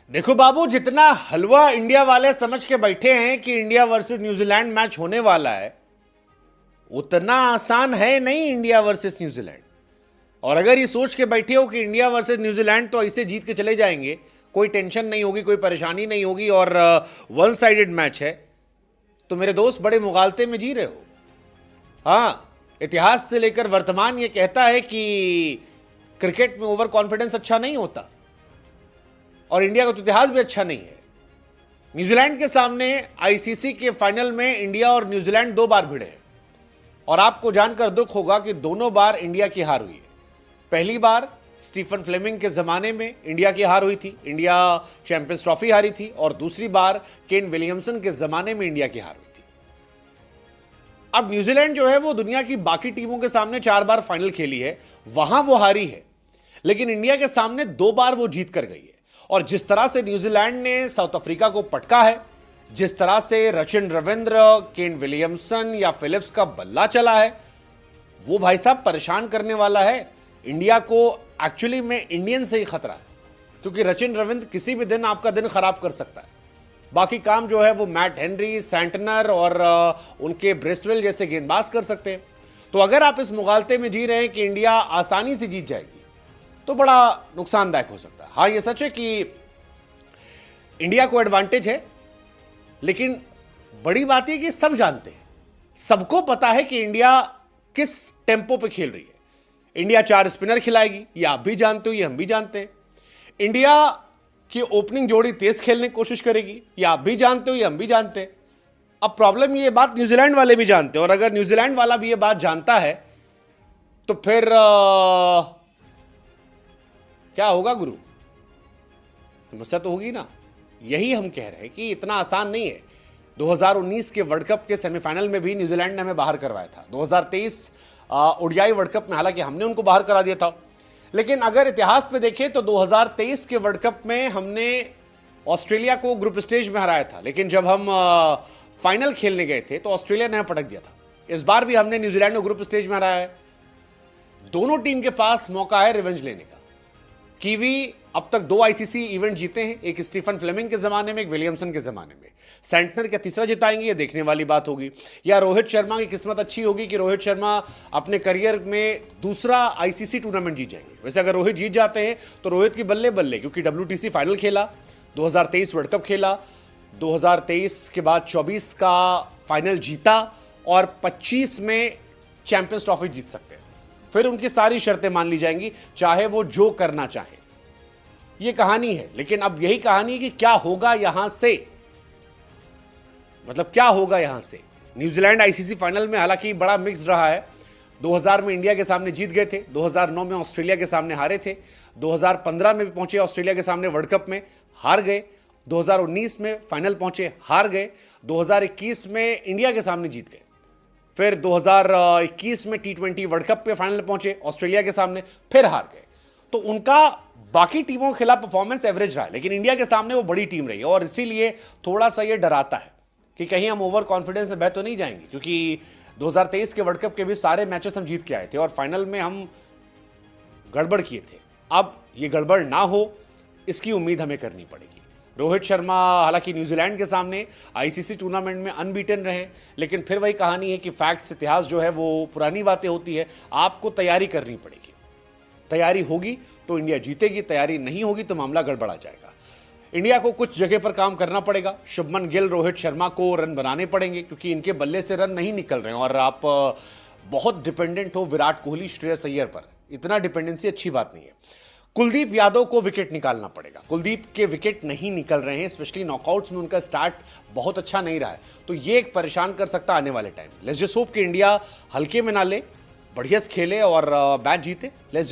देखो बाबू, जितना हलवा इंडिया वाले समझ के बैठे हैं कि इंडिया वर्सेस न्यूजीलैंड मैच होने वाला है, उतना आसान है नहीं इंडिया वर्सेस न्यूजीलैंड। और अगर ये सोच के बैठे हो कि इंडिया वर्सेस न्यूजीलैंड तो ऐसे जीत के चले जाएंगे, कोई टेंशन नहीं होगी, कोई परेशानी नहीं होगी और वन साइडेड मैच है, तो मेरे दोस्त बड़े मुगालते में जी रहे हो। हाँ, इतिहास से लेकर वर्तमान ये कहता है कि क्रिकेट में ओवर कॉन्फिडेंस अच्छा नहीं होता और इंडिया का तो इतिहास भी अच्छा नहीं है। न्यूजीलैंड के सामने आईसीसी के फाइनल में इंडिया और न्यूजीलैंड 2 बार भिड़े हैं और आपको जानकर दुख होगा कि दोनों बार इंडिया की हार हुई है। पहली बार स्टीफन फ्लेमिंग के जमाने में इंडिया की हार हुई थी, इंडिया चैंपियंस ट्रॉफी हारी थी, और दूसरी बार केन विलियमसन के जमाने में इंडिया की हार हुई थी। अब न्यूजीलैंड जो है वो दुनिया की बाकी टीमों के सामने 4 बार फाइनल खेली है, वहां वो हारी है, लेकिन इंडिया के सामने 2 बार वो जीत कर गई है। और जिस तरह से न्यूजीलैंड ने साउथ अफ्रीका को पटका है, जिस तरह से रचिन रविंद्र, केन विलियमसन या फिलिप्स का बल्ला चला है, वो भाई साहब परेशान करने वाला है। इंडिया को एक्चुअली में इंडियन से ही खतरा है, क्योंकि रचिन रविंद्र किसी भी दिन आपका दिन खराब कर सकता है। बाकी काम जो है वो मैट हेनरी, सैंटनर और उनके ब्रेसवेल जैसे गेंदबाज कर सकते हैं। तो अगर आप इस मुगालते में जी रहे हैं कि इंडिया आसानी से जीत जाएगी, तो बड़ा नुकसानदायक हो सकता है। हाँ, ये सच है कि इंडिया को एडवांटेज है, लेकिन बड़ी बात है कि सब जानते हैं, सबको पता है कि इंडिया किस टेम्पो पे खेल रही है। इंडिया 4 स्पिनर खिलाएगी, ये आप भी जानते हो, ये हम भी जानते हैं। इंडिया की ओपनिंग जोड़ी तेज खेलने की कोशिश करेगी, ये आप भी जानते हो, ये हम भी जानते हैं। अब प्रॉब्लम ये बात न्यूजीलैंड वाले भी जानते हैं, और अगर न्यूजीलैंड वाला भी ये बात जानता है तो फिर क्या होगा गुरु? समस्या तो होगी ना। यही हम कह रहे हैं कि इतना आसान नहीं है। 2019 के वर्ल्ड कप के सेमीफाइनल में भी न्यूजीलैंड ने हमें बाहर करवाया था। 2023 ओडीआई वर्ल्ड कप में हालांकि हमने उनको बाहर करा दिया था, लेकिन अगर इतिहास पे देखें तो 2023 के वर्ल्ड कप में हमने ऑस्ट्रेलिया को ग्रुप स्टेज में हराया था, लेकिन जब हम फाइनल खेलने गए थे तो ऑस्ट्रेलिया ने पटक दिया था। इस बार भी हमने न्यूजीलैंड को ग्रुप स्टेज में हराया है। दोनों टीम के पास मौका है रिवेंज लेने का। कीवी अब तक 2 आईसीसी इवेंट जीते हैं, एक स्टीफन फ्लेमिंग के जमाने में, एक विलियमसन के जमाने में। सैंटनर का तीसरा जिताएंगे, ये देखने वाली बात होगी। या रोहित शर्मा की किस्मत अच्छी होगी कि रोहित शर्मा अपने करियर में दूसरा आईसीसी टूर्नामेंट जीत जाएंगे। वैसे अगर रोहित जीत जाते हैं तो रोहित की बल्ले बल्ले, क्योंकि WTC फाइनल खेला, 2023 वर्ल्ड कप खेला, 2023 के बाद 24 का फाइनल जीता और 25 में चैंपियंस ट्रॉफी जीत सकते हैं। फिर उनकी सारी शर्तें मान ली जाएंगी, चाहे वो जो करना चाहे। ये कहानी है, लेकिन अब यही कहानी है कि क्या होगा यहां से, मतलब क्या होगा यहां से। न्यूजीलैंड आईसीसी फाइनल में हालांकि बड़ा मिक्स रहा है। 2000 में इंडिया के सामने जीत गए थे, 2009 में ऑस्ट्रेलिया के सामने हारे थे, 2015 में भी पहुंचे ऑस्ट्रेलिया के सामने वर्ल्ड कप में, हार गए, 2019 में फाइनल पहुंचे, हार गए, 2021 में इंडिया के सामने जीत गए, फिर 2021 में T20 वर्ल्ड कप पे फाइनल पहुंचे ऑस्ट्रेलिया के सामने, फिर हार गए। तो उनका बाकी टीमों के खिलाफ परफॉर्मेंस एवरेज रहा है, लेकिन इंडिया के सामने वो बड़ी टीम रही है, और इसीलिए थोड़ा सा ये डराता है कि कहीं हम ओवर कॉन्फिडेंस से बह तो नहीं जाएंगे, क्योंकि 2023 के वर्ल्ड कप के भी सारे मैचेस हम जीत के आए थे और फाइनल में हम गड़बड़ किए थे। अब ये गड़बड़ ना हो, इसकी उम्मीद हमें करनी पड़ेगी। रोहित शर्मा हालांकि न्यूजीलैंड के सामने आईसीसी टूर्नामेंट में अनबीटन रहे, लेकिन फिर वही कहानी है कि फैक्ट्स, इतिहास जो है वो पुरानी बातें होती है। आपको तैयारी करनी पड़ेगी, तैयारी होगी तो इंडिया जीतेगी, तैयारी नहीं होगी तो मामला गड़बड़ा जाएगा। इंडिया को कुछ जगह पर काम करना पड़ेगा। शुभमन गिल, रोहित शर्मा को रन बनाने पड़ेंगे, क्योंकि इनके बल्ले से रन नहीं निकल रहे हैं और आप बहुत डिपेंडेंट हो विराट कोहली, श्रेयस अय्यर पर। इतना डिपेंडेंसी अच्छी बात नहीं है। कुलदीप यादव को विकेट निकालना पड़ेगा। कुलदीप के विकेट नहीं निकल रहे हैं, स्पेशली नॉकआउट्स में उनका स्टार्ट बहुत अच्छा नहीं रहा है, तो ये एक परेशान कर सकता आने वाले टाइम। लेट्स जस्ट होप कि इंडिया हल्के में ना ले, बढ़िया से खेले और मैच जीते। लेट्स